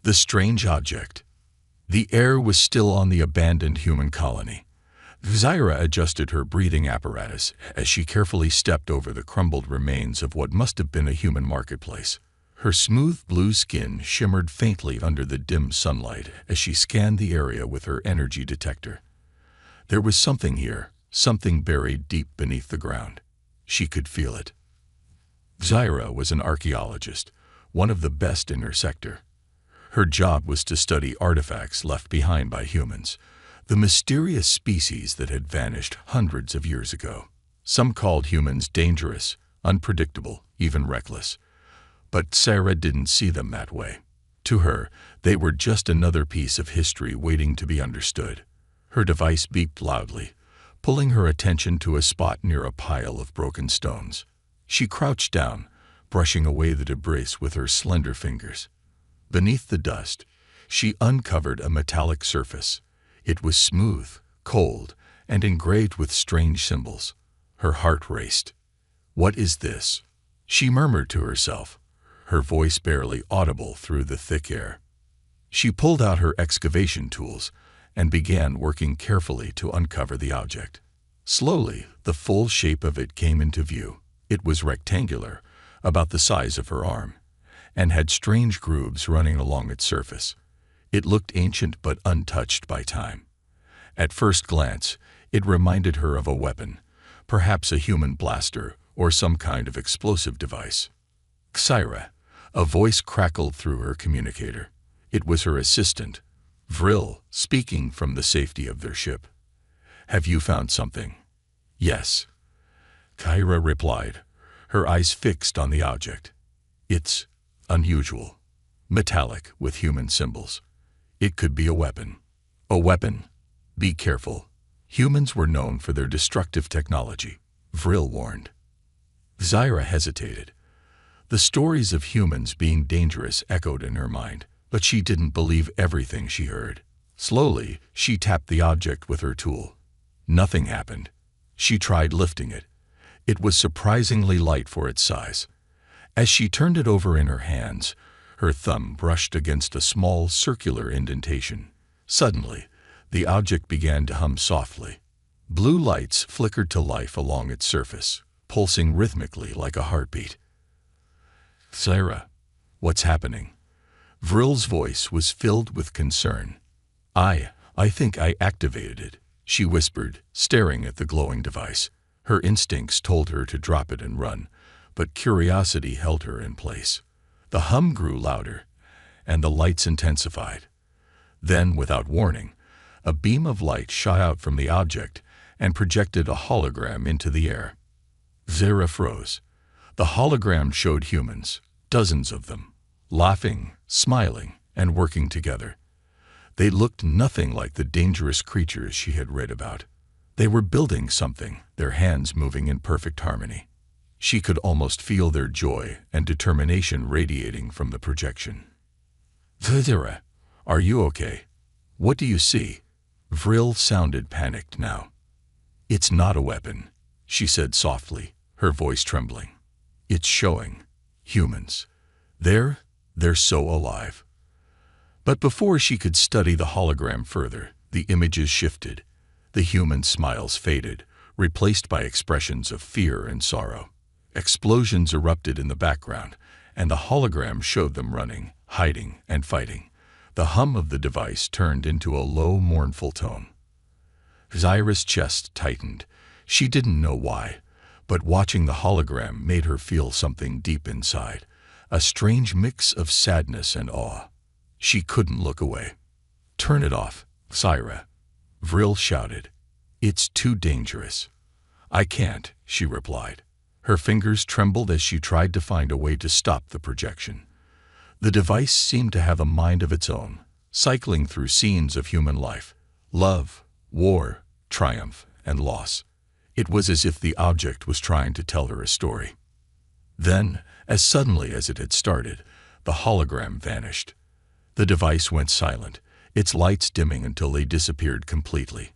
The strange object. The air was still on the abandoned human colony. Zaira adjusted her breathing apparatus as she carefully stepped over the crumbled remains of what must have been a human marketplace. Her smooth blue skin shimmered faintly under the dim sunlight as she scanned the area with her energy detector. There was something here, something buried deep beneath the ground. She could feel it. Zaira was an archaeologist, one of the best in her sector. Her job was to study artifacts left behind by humans, the mysterious species that had vanished hundreds of years ago. Some called humans dangerous, unpredictable, even reckless. But Sarah didn't see them that way. To her, they were just another piece of history waiting to be understood. Her device beeped loudly, pulling her attention to a spot near a pile of broken stones. She crouched down, brushing away the debris with her slender fingers. Beneath the dust, she uncovered a metallic surface. It was smooth, cold, and engraved with strange symbols. Her heart raced. "What is this?" she murmured to herself, her voice barely audible through the thick air. She pulled out her excavation tools and began working carefully to uncover the object. Slowly, the full shape of it came into view. It was rectangular, about the size of her arm, and had strange grooves running along its surface. It looked ancient but untouched by time. At first glance, it reminded her of a weapon, perhaps a human blaster or some kind of explosive device. "Zaira," a voice crackled through her communicator. It was her assistant, Vril, speaking from the safety of their ship. "Have you found something?" "Yes," Zaira replied, her eyes fixed on the object. "It's unusual, metallic with human symbols. It could be a weapon." "A weapon? Be careful. Humans were known for their destructive technology," Vril warned. Zaira hesitated. The stories of humans being dangerous echoed in her mind, but she didn't believe everything she heard. Slowly, she tapped the object with her tool. Nothing happened. She tried lifting it. It was surprisingly light for its size. As she turned it over in her hands, her thumb brushed against a small circular indentation. Suddenly, the object began to hum softly. Blue lights flickered to life along its surface, pulsing rhythmically like a heartbeat. "Zaira, what's happening?" Vril's voice was filled with concern. I think I activated it," she whispered, staring at the glowing device. Her instincts told her to drop it and run, but curiosity held her in place. The hum grew louder, and the lights intensified. Then, without warning, a beam of light shot out from the object and projected a hologram into the air. Zaira froze. The hologram showed humans, dozens of them, laughing, smiling, and working together. They looked nothing like the dangerous creatures she had read about. They were building something, their hands moving in perfect harmony. She could almost feel their joy and determination radiating from the projection. "Zaira, are you okay? What do you see?" Vril sounded panicked now. "It's not a weapon," she said softly, her voice trembling. "It's showing. Humans. They're so alive." But before she could study the hologram further, the images shifted. The human smiles faded, replaced by expressions of fear and sorrow. Explosions erupted in the background, and the hologram showed them running, hiding, and fighting. The hum of the device turned into a low, mournful tone. Zaira's chest tightened. She didn't know why, but watching the hologram made her feel something deep inside, a strange mix of sadness and awe. She couldn't look away. "Turn it off, Zaira," Vril shouted. "It's too dangerous." "I can't," she replied. Her fingers trembled as she tried to find a way to stop the projection. The device seemed to have a mind of its own, cycling through scenes of human life, love, war, triumph, and loss. It was as if the object was trying to tell her a story. Then, as suddenly as it had started, the hologram vanished. The device went silent, its lights dimming until they disappeared completely.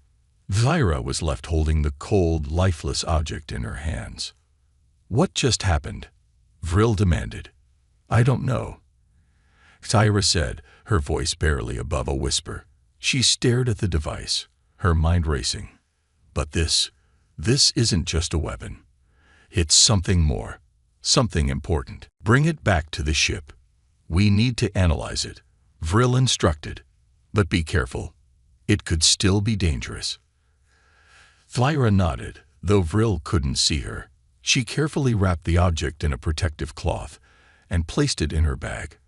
Zaira was left holding the cold, lifeless object in her hands. "What just happened?" Vril demanded. "I don't know," Zaira said, her voice barely above a whisper. She stared at the device, her mind racing. But this isn't just a weapon. It's something more, something important. Bring it back to the ship. We need to analyze it, Vril instructed. But be careful. It could still be dangerous. Thyra nodded, though Vril couldn't see her. She carefully wrapped the object in a protective cloth and placed it in her bag.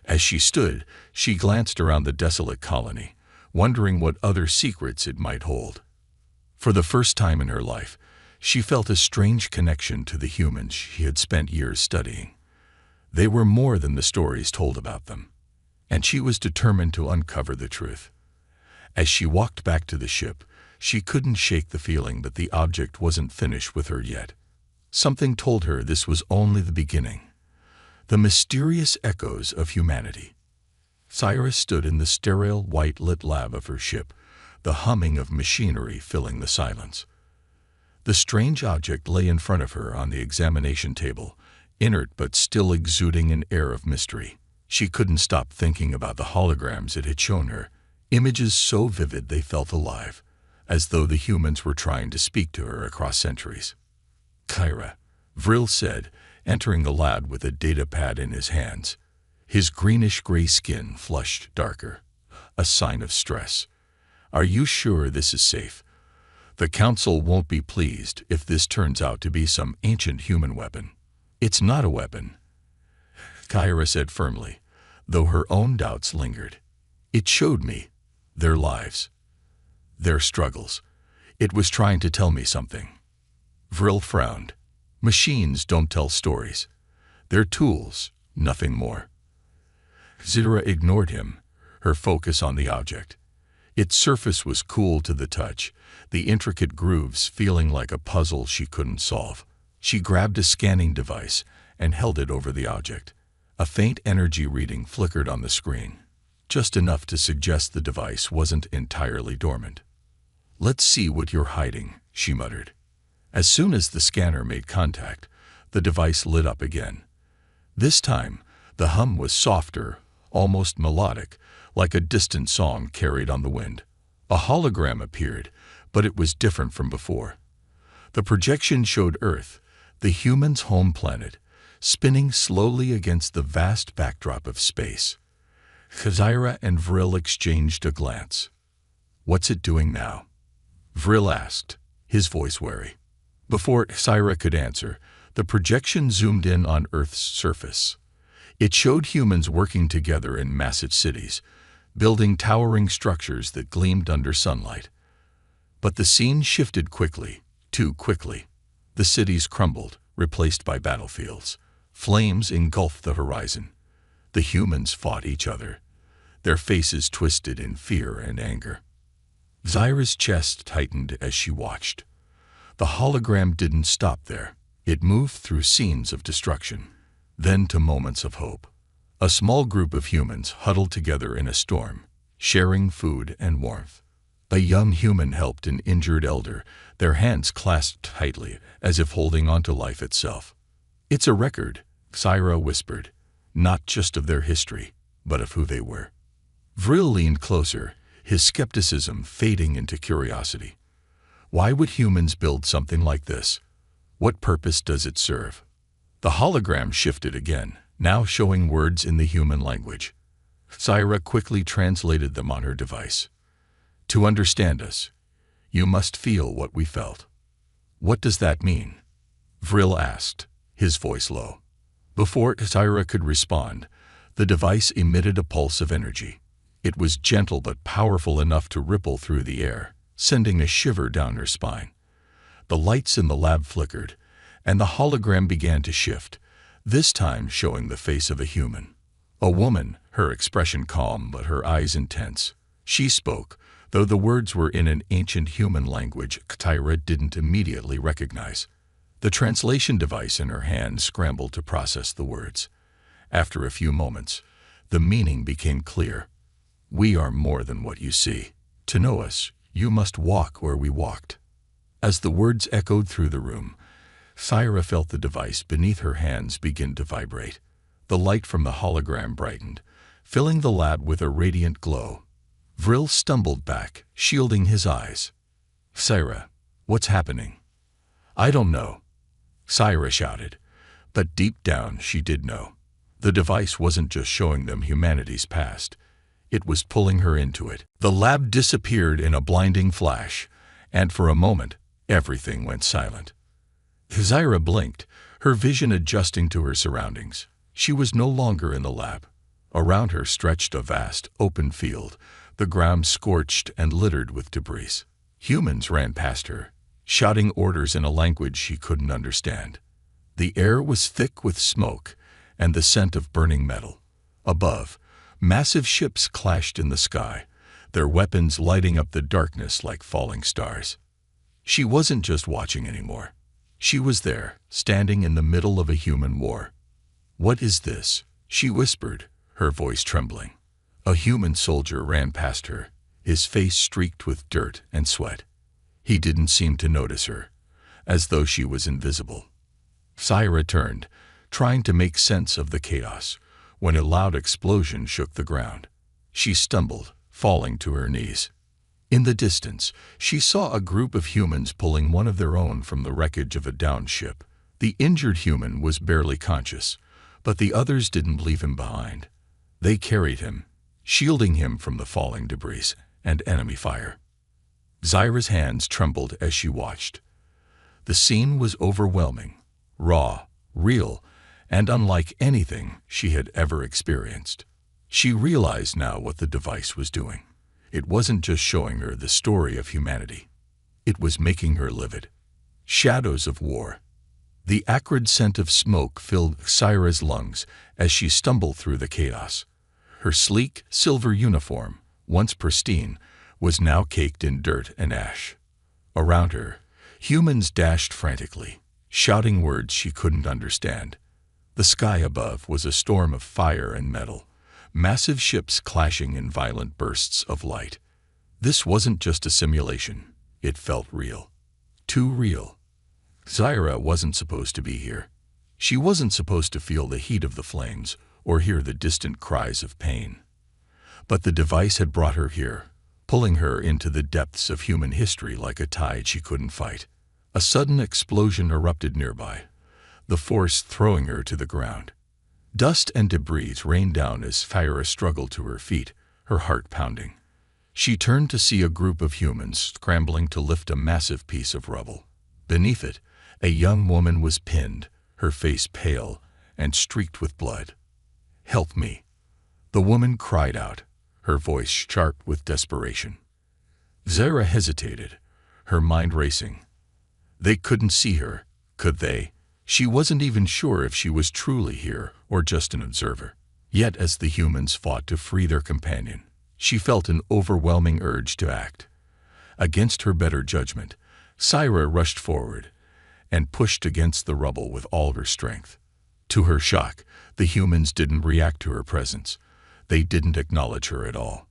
As she stood, she glanced around the desolate colony, wondering what other secrets it might hold. For the first time in her life, she felt a strange connection to the humans she had spent years studying. They were more than the stories told about them, and she was determined to uncover the truth. As she walked back to the ship, she couldn't shake the feeling that the object wasn't finished with her yet. Something told her this was only the beginning. The mysterious echoes of humanity. Cyrus stood in the sterile, white-lit lab of her ship, the humming of machinery filling the silence. The strange object lay in front of her on the examination table, inert but still exuding an air of mystery. She couldn't stop thinking about the holograms it had shown her, images so vivid they felt alive, as though the humans were trying to speak to her across centuries. Kyra, Vril said, entering the lab with a data pad in his hands. His greenish-gray skin flushed darker, a sign of stress. Are you sure this is safe? The Council won't be pleased if this turns out to be some ancient human weapon. It's not a weapon, Kyra said firmly, though her own doubts lingered. It showed me their lives, their struggles. It was trying to tell me something. Vril frowned. Machines don't tell stories. They're tools, nothing more. Zira ignored him, her focus on the object. Its surface was cool to the touch, the intricate grooves feeling like a puzzle she couldn't solve. She grabbed a scanning device and held it over the object. A faint energy reading flickered on the screen, just enough to suggest the device wasn't entirely dormant. Let's see what you're hiding, she muttered. As soon as the scanner made contact, the device lit up again. This time, the hum was softer, almost melodic, like a distant song carried on the wind. A hologram appeared, but it was different from before. The projection showed Earth, the humans' home planet, spinning slowly against the vast backdrop of space. Kyra and Vril exchanged a glance. What's it doing now? Vril asked, his voice wary. Before Kyra could answer, the projection zoomed in on Earth's surface. It showed humans working together in massive cities, building towering structures that gleamed under sunlight. But the scene shifted quickly, too quickly. The cities crumbled, replaced by battlefields. Flames engulfed the horizon. The humans fought each other, their faces twisted in fear and anger. Zyra's chest tightened as she watched. The hologram didn't stop there. It moved through scenes of destruction, then to moments of hope. A small group of humans huddled together in a storm, sharing food and warmth. A young human helped an injured elder, their hands clasped tightly, as if holding on to life itself. It's a record, Zyra whispered, not just of their history, but of who they were. Vril leaned closer, his skepticism fading into curiosity. Why would humans build something like this? What purpose does it serve? The hologram shifted again, now showing words in the human language. Zyra quickly translated them on her device. To understand us, you must feel what we felt. What does that mean? Vril asked, his voice low. Before Zyra could respond, the device emitted a pulse of energy. It was gentle but powerful enough to ripple through the air, sending a shiver down her spine. The lights in the lab flickered, and the hologram began to shift, this time showing the face of a human. A woman, her expression calm but her eyes intense. She spoke, though the words were in an ancient human language Kyra didn't immediately recognize. The translation device in her hand scrambled to process the words. After a few moments, the meaning became clear. We are more than what you see. To know us, you must walk where we walked. As the words echoed through the room, Zyra felt the device beneath her hands begin to vibrate. The light from the hologram brightened, filling the lab with a radiant glow. Vril stumbled back, shielding his eyes. "Syra, what's happening?" "I don't know," Syra shouted, but deep down she did know. The device wasn't just showing them humanity's past. It was pulling her into it. The lab disappeared in a blinding flash, and for a moment, everything went silent. Syra blinked, her vision adjusting to her surroundings. She was no longer in the lab. Around her stretched a vast, open field, the ground scorched and littered with debris. Humans ran past her, shouting orders in a language she couldn't understand. The air was thick with smoke and the scent of burning metal. Above, massive ships clashed in the sky, their weapons lighting up the darkness like falling stars. She wasn't just watching anymore. She was there, standing in the middle of a human war. "What is this?" she whispered, her voice trembling. A human soldier ran past her, his face streaked with dirt and sweat. He didn't seem to notice her, as though she was invisible. Syra turned, trying to make sense of the chaos, when a loud explosion shook the ground. She stumbled, falling to her knees. In the distance, she saw a group of humans pulling one of their own from the wreckage of a downed ship. The injured human was barely conscious, but the others didn't leave him behind. They carried him, shielding him from the falling debris and enemy fire. Syra's hands trembled as she watched. The scene was overwhelming, raw, real, and unlike anything she had ever experienced. She realized now what the device was doing. It wasn't just showing her the story of humanity. It was making her live it. Shadows of war. The acrid scent of smoke filled Syra's lungs as she stumbled through the chaos. Her sleek, silver uniform, once pristine, was now caked in dirt and ash. Around her, humans dashed frantically, shouting words she couldn't understand. The sky above was a storm of fire and metal, massive ships clashing in violent bursts of light. This wasn't just a simulation. It felt real. Too real. Syra wasn't supposed to be here. She wasn't supposed to feel the heat of the flames or hear the distant cries of pain. But the device had brought her here, pulling her into the depths of human history like a tide she couldn't fight. A sudden explosion erupted nearby, the force throwing her to the ground. Dust and debris rained down as Syra struggled to her feet, her heart pounding. She turned to see a group of humans scrambling to lift a massive piece of rubble. Beneath it, a young woman was pinned, her face pale and streaked with blood. "Help me," the woman cried out, her voice sharp with desperation. Syra hesitated, her mind racing. They couldn't see her, could they? She wasn't even sure if she was truly here or just an observer. Yet as the humans fought to free their companion, she felt an overwhelming urge to act. Against her better judgment, Syra rushed forward and pushed against the rubble with all her strength. To her shock, the humans didn't react to her presence. They didn't acknowledge her at all.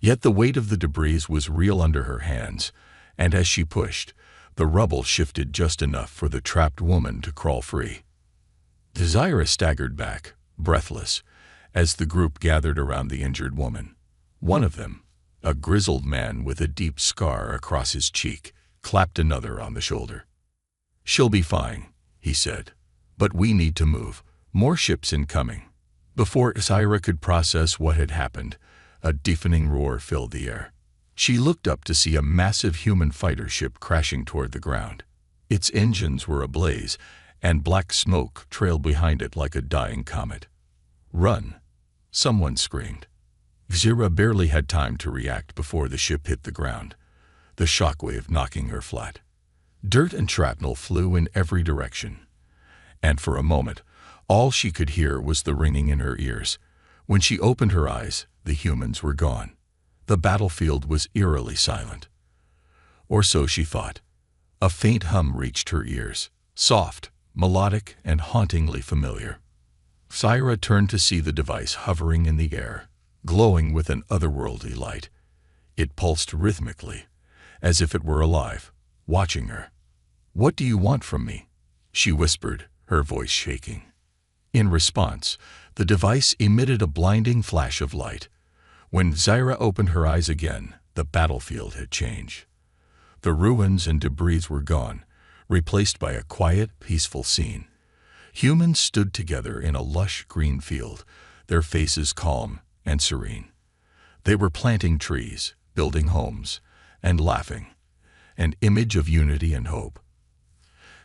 Yet the weight of the debris was real under her hands, and as she pushed, the rubble shifted just enough for the trapped woman to crawl free. Syra staggered back, breathless, as the group gathered around the injured woman. One of them, a grizzled man with a deep scar across his cheek, clapped another on the shoulder. "She'll be fine," he said. "But we need to move. More ships incoming." Before Syra could process what had happened, a deafening roar filled the air. She looked up to see a massive human fighter ship crashing toward the ground. Its engines were ablaze, and black smoke trailed behind it like a dying comet. "Run!" someone screamed. Syra barely had time to react before the ship hit the ground, the shockwave knocking her flat. Dirt and shrapnel flew in every direction, and for a moment, all she could hear was the ringing in her ears. When she opened her eyes, the humans were gone. The battlefield was eerily silent. Or so she thought. A faint hum reached her ears, soft, melodic, and hauntingly familiar. Syra turned to see the device hovering in the air, glowing with an otherworldly light. It pulsed rhythmically, as if it were alive, watching her. "What do you want from me?" she whispered, her voice shaking. In response, the device emitted a blinding flash of light. When Zaira opened her eyes again, the battlefield had changed. The ruins and debris were gone, replaced by a quiet, peaceful scene. Humans stood together in a lush green field, their faces calm and serene. They were planting trees, building homes, and laughing, an image of unity and hope.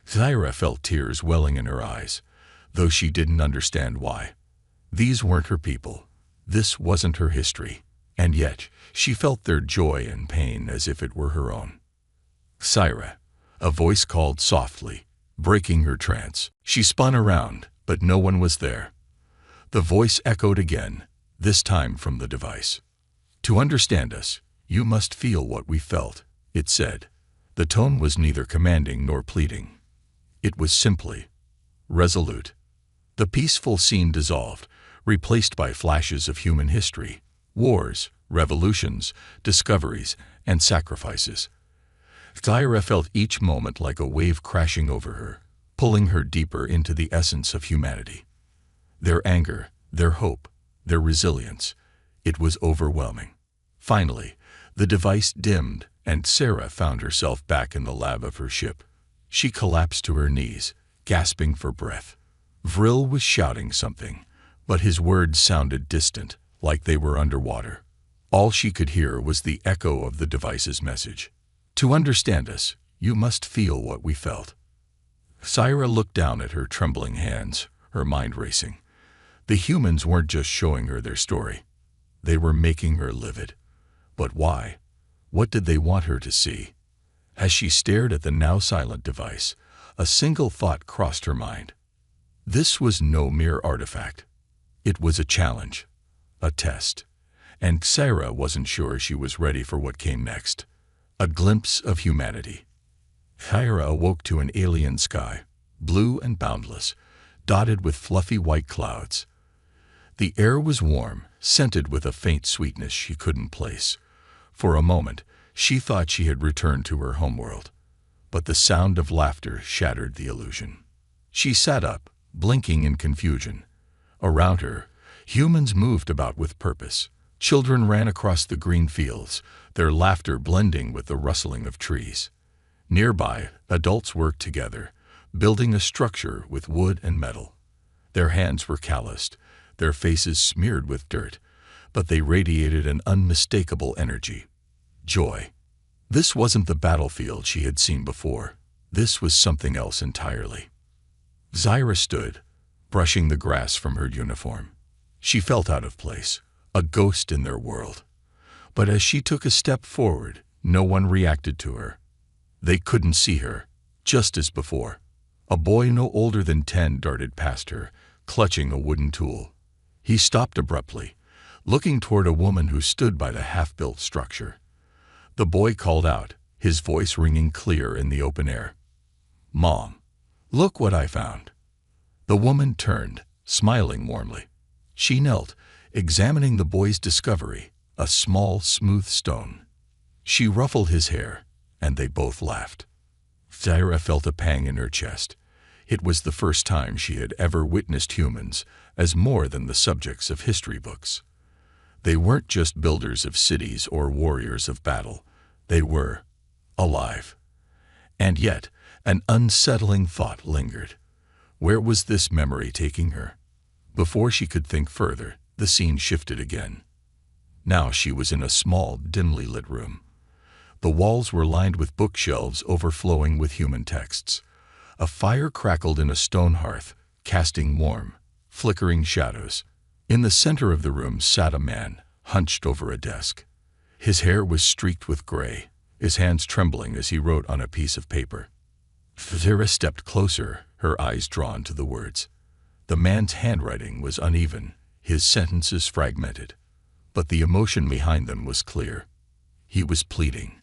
Zaira felt tears welling in her eyes, though she didn't understand why. These weren't her people. This wasn't her history. And yet, she felt their joy and pain as if it were her own. Zaira, a voice called softly, breaking her trance. She spun around, but no one was there. The voice echoed again, this time from the device. "To understand us, you must feel what we felt," it said. The tone was neither commanding nor pleading. It was simply resolute. The peaceful scene dissolved, replaced by flashes of human history, wars, revolutions, discoveries, and sacrifices. Zaira felt each moment like a wave crashing over her, pulling her deeper into the essence of humanity. Their anger, their hope, their resilience, it was overwhelming. Finally, the device dimmed, and Zaira found herself back in the lab of her ship. She collapsed to her knees, gasping for breath. Vril was shouting something, but his words sounded distant, like they were underwater. All she could hear was the echo of the device's message. "To understand us, you must feel what we felt." Zaira looked down at her trembling hands, her mind racing. The humans weren't just showing her their story. They were making her live it. But why? What did they want her to see? As she stared at the now silent device, a single thought crossed her mind. This was no mere artifact. It was a challenge, a test, and Zaira wasn't sure she was ready for what came next. A glimpse of humanity. Zaira awoke to an alien sky, blue and boundless, dotted with fluffy white clouds. The air was warm, scented with a faint sweetness she couldn't place. For a moment, she thought she had returned to her homeworld, but the sound of laughter shattered the illusion. She sat up, blinking in confusion. Around her, humans moved about with purpose. Children ran across the green fields, their laughter blending with the rustling of trees. Nearby, adults worked together, building a structure with wood and metal. Their hands were calloused, their faces smeared with dirt, but they radiated an unmistakable energy. Joy. This wasn't the battlefield she had seen before. This was something else entirely. Zaira stood, brushing the grass from her uniform. She felt out of place, a ghost in their world. But as she took a step forward, no one reacted to her. They couldn't see her, just as before. A boy no older than 10 darted past her, clutching a wooden tool. He stopped abruptly, looking toward a woman who stood by the half-built structure. The boy called out, his voice ringing clear in the open air. "Mom, look what I found." The woman turned, smiling warmly. She knelt, examining the boy's discovery, a small, smooth stone. She ruffled his hair, and they both laughed. Zaira felt a pang in her chest. It was the first time she had ever witnessed humans as more than the subjects of history books. They weren't just builders of cities or warriors of battle. They were alive. And yet, an unsettling thought lingered. Where was this memory taking her? Before she could think further, the scene shifted again. Now she was in a small, dimly lit room. The walls were lined with bookshelves overflowing with human texts. A fire crackled in a stone hearth, casting warm, flickering shadows. In the center of the room sat a man, hunched over a desk. His hair was streaked with gray, his hands trembling as he wrote on a piece of paper. Zaira stepped closer, her eyes drawn to the words. The man's handwriting was uneven, his sentences fragmented, but the emotion behind them was clear. He was pleading,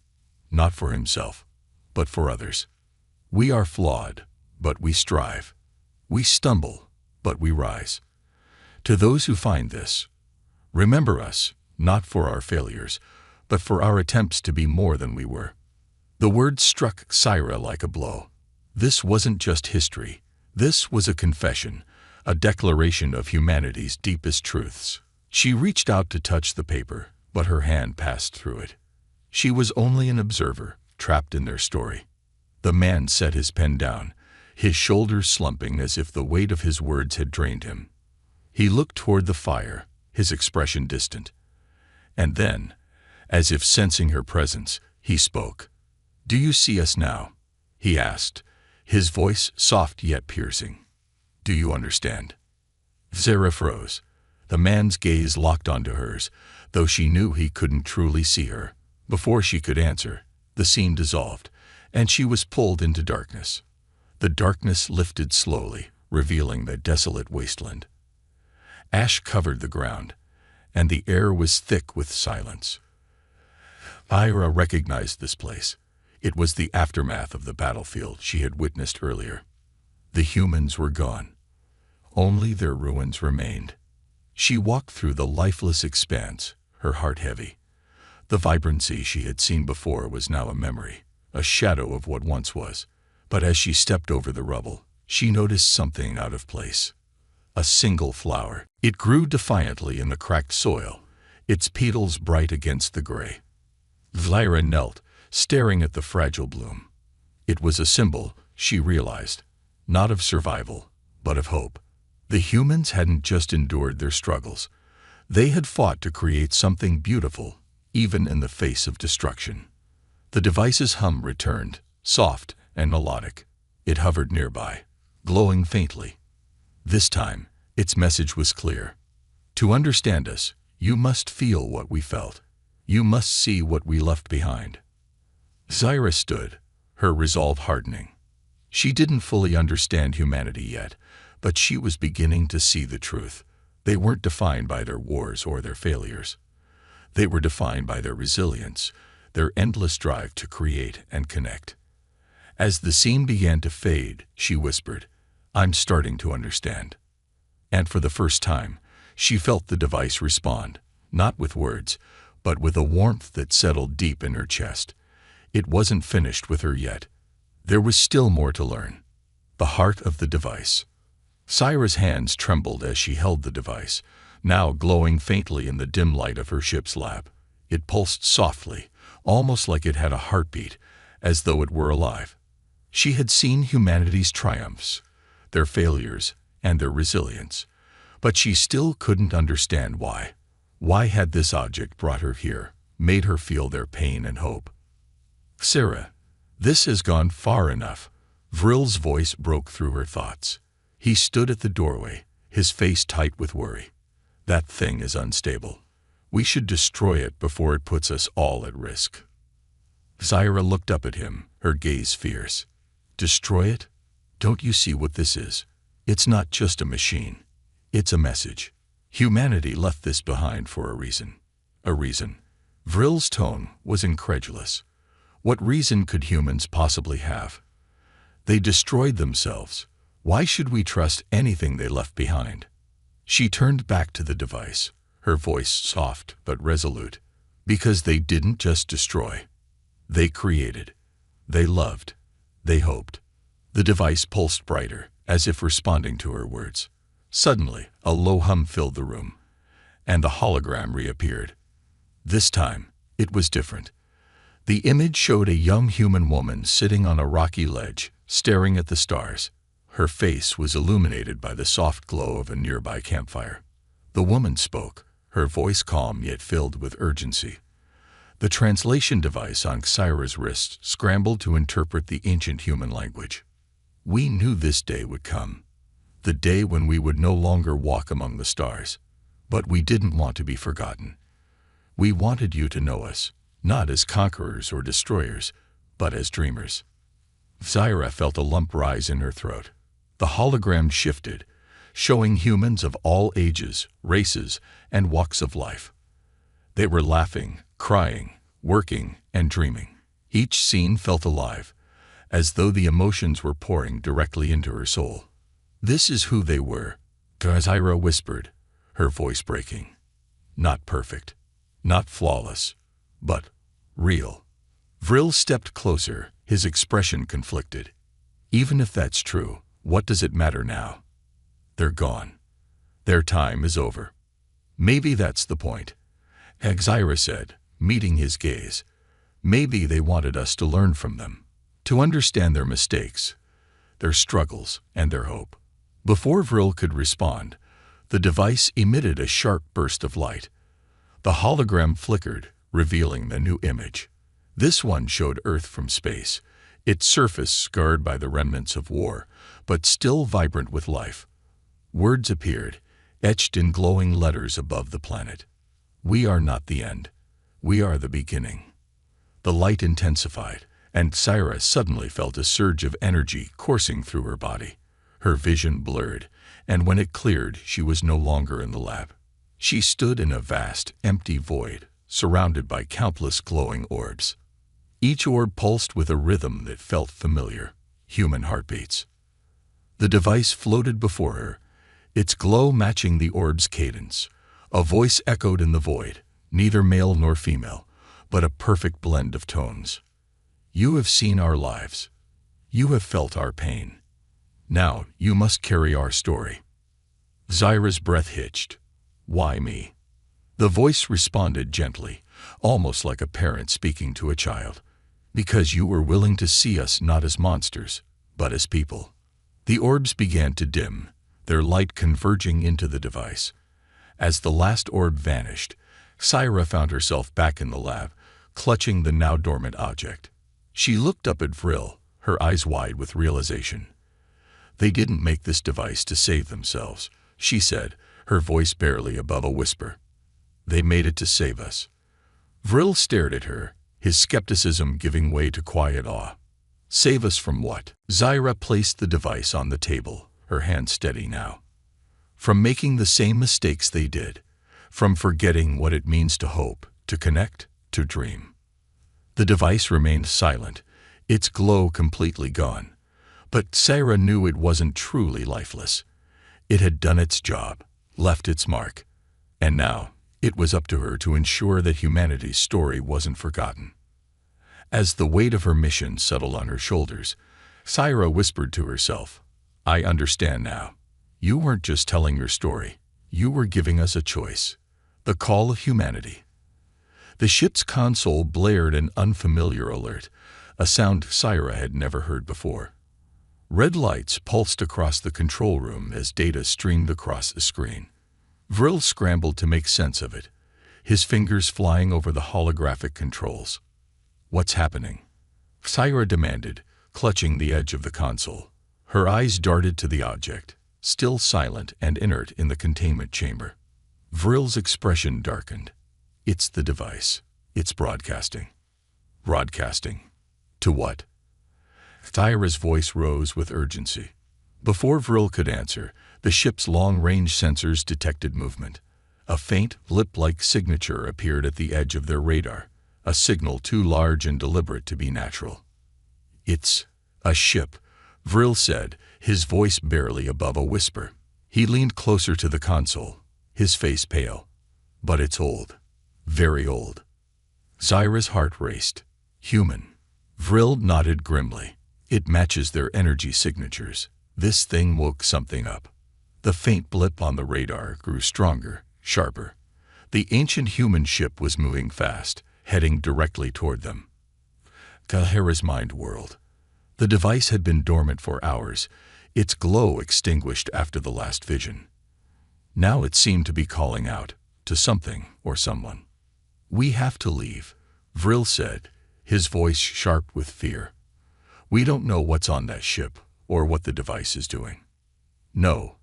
not for himself, but for others. We are flawed, but we strive. We stumble, but we rise. To those who find this, remember us, not for our failures, but for our attempts to be more than we were. The words struck Zaira like a blow. This wasn't just history. This was a confession, a declaration of humanity's deepest truths. She reached out to touch the paper, but her hand passed through it. She was only an observer, trapped in their story. The man set his pen down, his shoulders slumping as if the weight of his words had drained him. He looked toward the fire, his expression distant. And then, as if sensing her presence, he spoke. "Do you see us now?" he asked, his voice soft yet piercing. "Do you understand?" Zara froze. The man's gaze locked onto hers, though she knew he couldn't truly see her. Before she could answer, the scene dissolved, and she was pulled into darkness. The darkness lifted slowly, revealing the desolate wasteland. Ash covered the ground, and the air was thick with silence. Ira recognized this place. It was the aftermath of the battlefield she had witnessed earlier. The humans were gone. Only their ruins remained. She walked through the lifeless expanse, her heart heavy. The vibrancy she had seen before was now a memory, a shadow of what once was. But as she stepped over the rubble, she noticed something out of place. A single flower. It grew defiantly in the cracked soil, its petals bright against the gray. Zyra knelt, staring at the fragile bloom. It was a symbol, she realized, not of survival, but of hope. The humans hadn't just endured their struggles. They had fought to create something beautiful, even in the face of destruction. The device's hum returned, soft and melodic. It hovered nearby, glowing faintly. This time, its message was clear. To understand us, you must feel what we felt. You must see what we left behind. Zyra stood, her resolve hardening. She didn't fully understand humanity yet, but she was beginning to see the truth. They weren't defined by their wars or their failures. They were defined by their resilience, their endless drive to create and connect. As the scene began to fade, she whispered, "I'm starting to understand." And for the first time, she felt the device respond, not with words, but with a warmth that settled deep in her chest. It wasn't finished with her yet. There was still more to learn. The heart of the device. Zyra's hands trembled as she held the device, now glowing faintly in the dim light of her ship's lab. It pulsed softly, almost like it had a heartbeat, as though it were alive. She had seen humanity's triumphs, their failures, and their resilience, but she still couldn't understand why. Why had this object brought her here, made her feel their pain and hope? "Sarah, this has gone far enough." Vril's voice broke through her thoughts. He stood at the doorway, his face tight with worry. "That thing is unstable. We should destroy it before it puts us all at risk." Zyra looked up at him, her gaze fierce. "Destroy it? Don't you see what this is? It's not just a machine. It's a message. Humanity left this behind for a reason. A reason." Vril's tone was incredulous. What reason could humans possibly have? They destroyed themselves. Why should we trust anything they left behind? She turned back to the device, her voice soft but resolute. Because they didn't just destroy. They created. They loved. They hoped. The device pulsed brighter, as if responding to her words. Suddenly, a low hum filled the room, and the hologram reappeared. This time, it was different. The image showed a young human woman sitting on a rocky ledge, staring at the stars. Her face was illuminated by the soft glow of a nearby campfire. The woman spoke, her voice calm yet filled with urgency. The translation device on Zyra's wrist scrambled to interpret the ancient human language. "We knew this day would come, the day when we would no longer walk among the stars. But we didn't want to be forgotten. We wanted you to know us, not as conquerors or destroyers, but as dreamers." Zyra felt a lump rise in her throat. The hologram shifted, showing humans of all ages, races, and walks of life. They were laughing, crying, working, and dreaming. Each scene felt alive, as though the emotions were pouring directly into her soul. "This is who they were," Zyra whispered, her voice breaking. "Not perfect, not flawless, but real." Vril stepped closer, his expression conflicted. "Even if that's true, what does it matter now?" They're gone. Their time is over. Maybe that's the point, Exira said, meeting his gaze. Maybe they wanted us to learn from them, to understand their mistakes, their struggles, and their hope. Before Vril could respond, the device emitted a sharp burst of light. The hologram flickered, revealing the new image. This one showed Earth from space, its surface scarred by the remnants of war, but still vibrant with life. Words appeared, etched in glowing letters above the planet. We are not the end. We are the beginning. The light intensified, and Syra suddenly felt a surge of energy coursing through her body. Her vision blurred, and when it cleared, she was no longer in the lab. She stood in a vast, empty void, surrounded by countless glowing orbs. Each orb pulsed with a rhythm that felt familiar, human heartbeats. The device floated before her, its glow matching the orb's cadence. A voice echoed in the void, neither male nor female, but a perfect blend of tones. You have seen our lives. You have felt our pain. Now you must carry our story. Zyra's breath hitched. Why me? The voice responded gently, almost like a parent speaking to a child. Because you were willing to see us not as monsters, but as people. The orbs began to dim, their light converging into the device. As the last orb vanished, Syra found herself back in the lab, clutching the now dormant object. She looked up at Vril, her eyes wide with realization. They didn't make this device to save themselves, she said, her voice barely above a whisper. They made it to save us. Vril stared at her, his skepticism giving way to quiet awe. Save us from what? Zyra placed the device on the table, her hand steady now. From making the same mistakes they did, from forgetting what it means to hope, to connect, to dream. The device remained silent, its glow completely gone. But Syra knew it wasn't truly lifeless. It had done its job, left its mark. And now, it was up to her to ensure that humanity's story wasn't forgotten. As the weight of her mission settled on her shoulders, Syra whispered to herself, I understand now. You weren't just telling your story. You were giving us a choice. The call of humanity. The ship's console blared an unfamiliar alert, a sound Syra had never heard before. Red lights pulsed across the control room as data streamed across the screen. Vril scrambled to make sense of it, his fingers flying over the holographic controls. What's happening? Syra demanded, clutching the edge of the console. Her eyes darted to the object, still silent and inert in the containment chamber. Vril's expression darkened. It's the device. It's broadcasting. Broadcasting. To what? Syra's voice rose with urgency. Before Vril could answer, the ship's long-range sensors detected movement. A faint, blip-like signature appeared at the edge of their radar, a signal too large and deliberate to be natural. It's a ship, Vril said, his voice barely above a whisper. He leaned closer to the console, his face pale. But it's old. Very old. Zyra's heart raced. Human. Vril nodded grimly. It matches their energy signatures. This thing woke something up. The faint blip on the radar grew stronger, sharper. The ancient human ship was moving fast, heading directly toward them. Kalhera's mind whirled. The device had been dormant for hours, its glow extinguished after the last vision. Now it seemed to be calling out, to something or someone. We have to leave, Vril said, his voice sharp with fear. We don't know what's on that ship, or what the device is doing. No,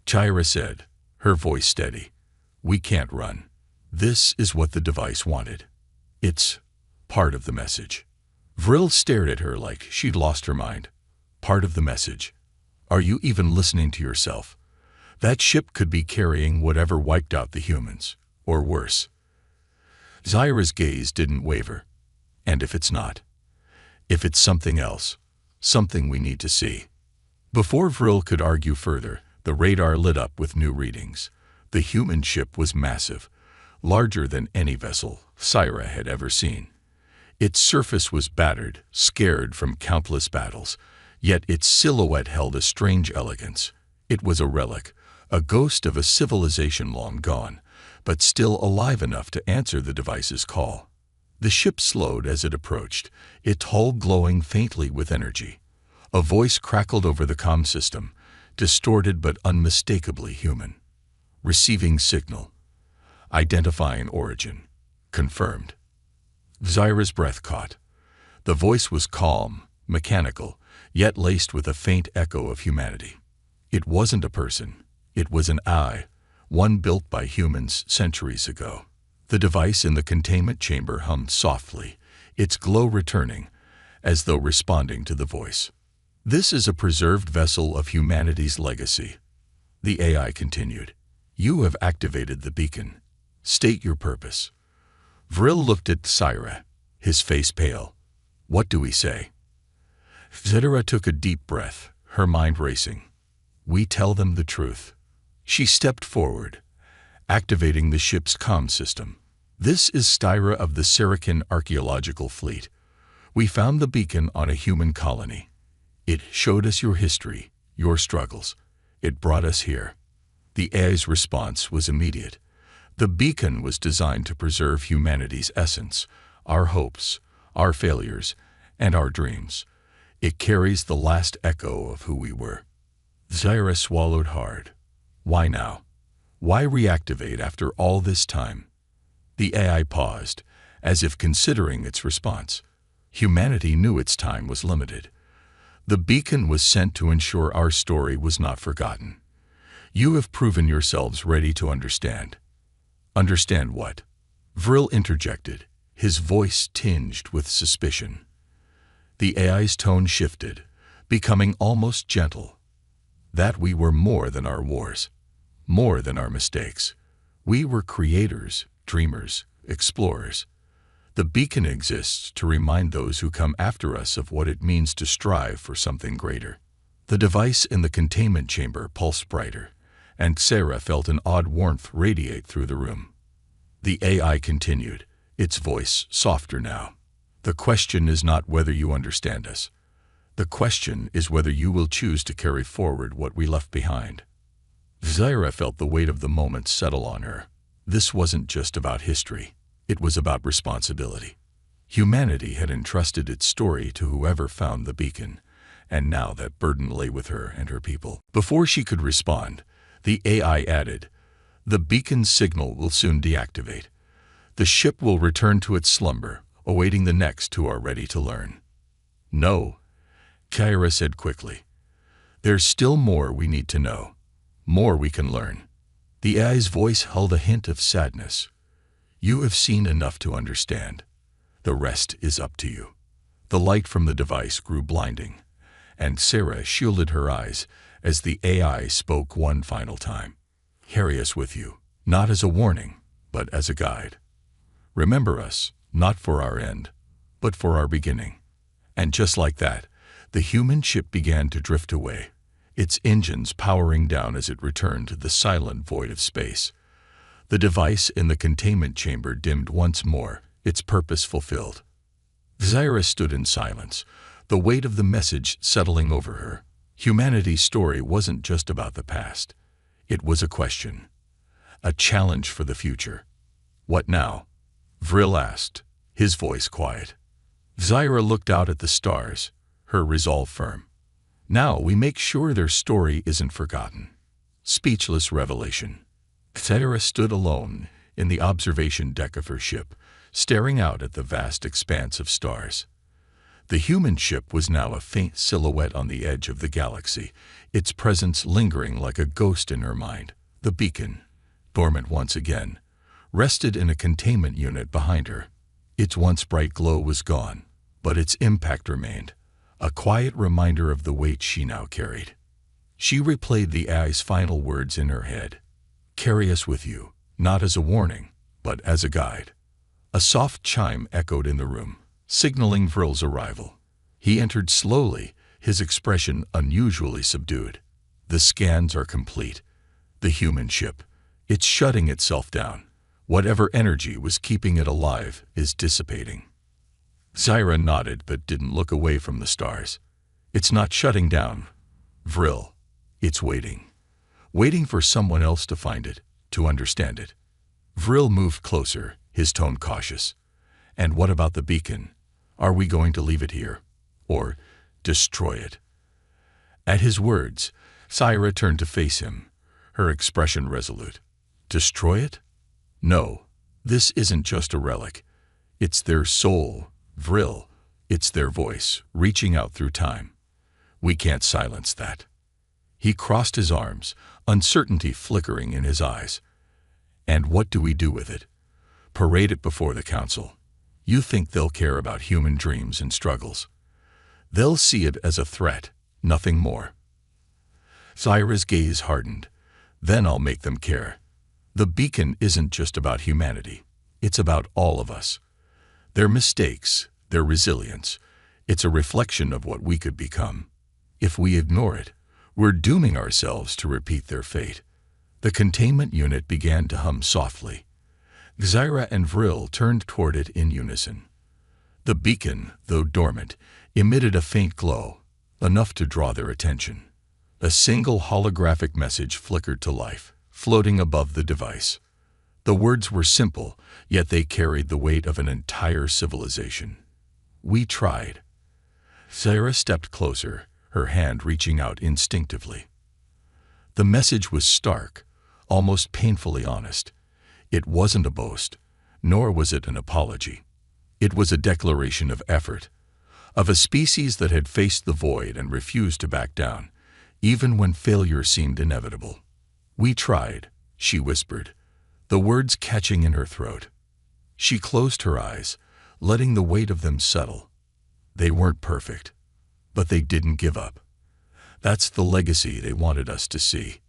Syra said, her voice steady. We can't run. This is what the device wanted. It's part of the message. Vril stared at her like she'd lost her mind. Part of the message. Are you even listening to yourself? That ship could be carrying whatever wiped out the humans, or worse. Zyra's gaze didn't waver. And if it's not? If it's something else, something we need to see. Before Vril could argue further, the radar lit up with new readings. The human ship was massive, larger than any vessel Syra had ever seen. Its surface was battered, scarred from countless battles, yet its silhouette held a strange elegance. It was a relic, a ghost of a civilization long gone, but still alive enough to answer the device's call. The ship slowed as it approached, its hull glowing faintly with energy. A voice crackled over the comm system, distorted but unmistakably human. Receiving signal. Identifying origin. Confirmed. Zyra's breath caught. The voice was calm, mechanical, yet laced with a faint echo of humanity. It wasn't a person. It was an AI, one built by humans centuries ago. The device in the containment chamber hummed softly, its glow returning, as though responding to the voice. "This is a preserved vessel of humanity's legacy," the AI continued. "You have activated the beacon. State your purpose." Vril looked at Zyra, his face pale. "What do we say?" Zyra took a deep breath, her mind racing. "We tell them the truth." She stepped forward, activating the ship's comm system. "This is Styra of the Sarakin Archaeological Fleet. We found the beacon on a human colony. It showed us your history, your struggles. It brought us here." The AI's response was immediate. The beacon was designed to preserve humanity's essence, our hopes, our failures, and our dreams. It carries the last echo of who we were. Zyra swallowed hard. Why now? Why reactivate after all this time? The AI paused, as if considering its response. Humanity knew its time was limited. The beacon was sent to ensure our story was not forgotten. You have proven yourselves ready to understand. Understand what? Vril interjected, his voice tinged with suspicion. The AI's tone shifted, becoming almost gentle. That we were more than our wars, more than our mistakes. We were creators, dreamers, explorers. The beacon exists to remind those who come after us of what it means to strive for something greater. The device in the containment chamber pulsed brighter, and Sarah felt an odd warmth radiate through the room. The AI continued, its voice softer now. "The question is not whether you understand us. The question is whether you will choose to carry forward what we left behind." Zyra felt the weight of the moment settle on her. This wasn't just about history. It was about responsibility. Humanity had entrusted its story to whoever found the beacon, and now that burden lay with her and her people. Before she could respond, the AI added, "The beacon's signal will soon deactivate. The ship will return to its slumber, awaiting the next who are ready to learn." "No," Kyra said quickly. "There's still more we need to know, more we can learn." The AI's voice held a hint of sadness. "You have seen enough to understand. The rest is up to you." The light from the device grew blinding, and Sarah shielded her eyes as the AI spoke one final time. "Carry us with you, not as a warning, but as a guide. Remember us, not for our end, but for our beginning." And just like that, the human ship began to drift away, its engines powering down as it returned to the silent void of space. The device in the containment chamber dimmed once more, its purpose fulfilled. Zyra stood in silence, the weight of the message settling over her. Humanity's story wasn't just about the past. It was a question, a challenge for the future. "What now?" Vril asked, his voice quiet. Zyra looked out at the stars, her resolve firm. "Now we make sure their story isn't forgotten." Speechless revelation. Zyra stood alone in the observation deck of her ship, staring out at the vast expanse of stars. The human ship was now a faint silhouette on the edge of the galaxy, its presence lingering like a ghost in her mind. The beacon, dormant once again, rested in a containment unit behind her. Its once bright glow was gone, but its impact remained, a quiet reminder of the weight she now carried. She replayed the AI's final words in her head. "Carry us with you, not as a warning, but as a guide." A soft chime echoed in the room, signaling Vril's arrival. He entered slowly, his expression unusually subdued. "The scans are complete. The human ship, it's shutting itself down. Whatever energy was keeping it alive is dissipating." Zyra nodded but didn't look away from the stars. "It's not shutting down, Vril. It's waiting." waiting for someone else to find it, to understand it. Vril moved closer, his tone cautious. And what about the beacon? Are we going to leave it here? Or destroy it? At his words, Syra turned to face him, her expression resolute. Destroy it? No, this isn't just a relic. It's their soul, Vril. It's their voice, reaching out through time. We can't silence that. He crossed his arms, uncertainty flickering in his eyes. And what do we do with it? Parade it before the council. You think they'll care about human dreams and struggles? They'll see it as a threat, nothing more. Syra's gaze hardened. Then I'll make them care. The beacon isn't just about humanity. It's about all of us. Their mistakes, their resilience. It's a reflection of what we could become. If we ignore it, we're dooming ourselves to repeat their fate. The containment unit began to hum softly. Syra and Vril turned toward it in unison. The beacon, though dormant, emitted a faint glow, enough to draw their attention. A single holographic message flickered to life, floating above the device. The words were simple, yet they carried the weight of an entire civilization. We tried. Syra stepped closer, her hand reaching out instinctively. The message was stark, almost painfully honest. It wasn't a boast, nor was it an apology. It was a declaration of effort, of a species that had faced the void and refused to back down, even when failure seemed inevitable. We tried, she whispered, the words catching in her throat. She closed her eyes, letting the weight of them settle. They weren't perfect, but they didn't give up. That's the legacy they wanted us to see.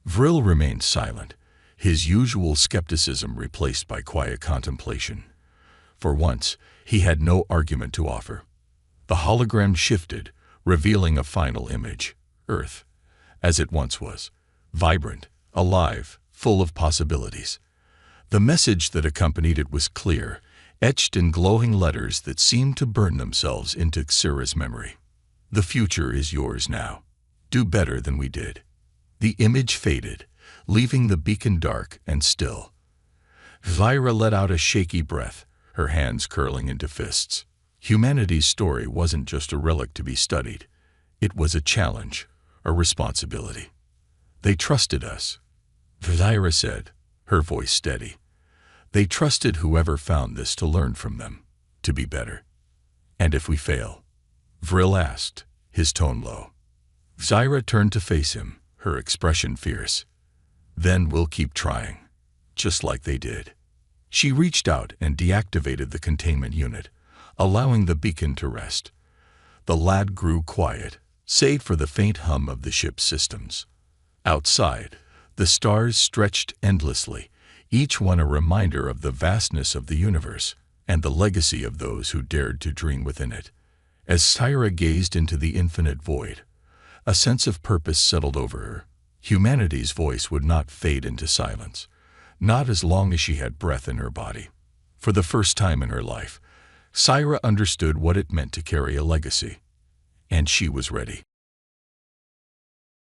Vril remained silent, his usual skepticism replaced by quiet contemplation. For once, he had no argument to offer. The hologram shifted, revealing a final image, Earth, as it once was, vibrant, alive, full of possibilities. The message that accompanied it was clear, etched in glowing letters that seemed to burn themselves into Syra's memory. The future is yours now. Do better than we did. The image faded, leaving the beacon dark and still. Syra let out a shaky breath, her hands curling into fists. Humanity's story wasn't just a relic to be studied. It was a challenge, a responsibility. They trusted us, Syra said, her voice steady. They trusted whoever found this to learn from them, to be better. And if we fail? Vril asked, his tone low. Syra turned to face him, her expression fierce. Then we'll keep trying, just like they did. She reached out and deactivated the containment unit, allowing the beacon to rest. The lad grew quiet, save for the faint hum of the ship's systems. Outside, the stars stretched endlessly, each one a reminder of the vastness of the universe and the legacy of those who dared to dream within it. As Syra gazed into the infinite void, a sense of purpose settled over her. Humanity's voice would not fade into silence, not as long as she had breath in her body. For the first time in her life, Syra understood what it meant to carry a legacy, and she was ready.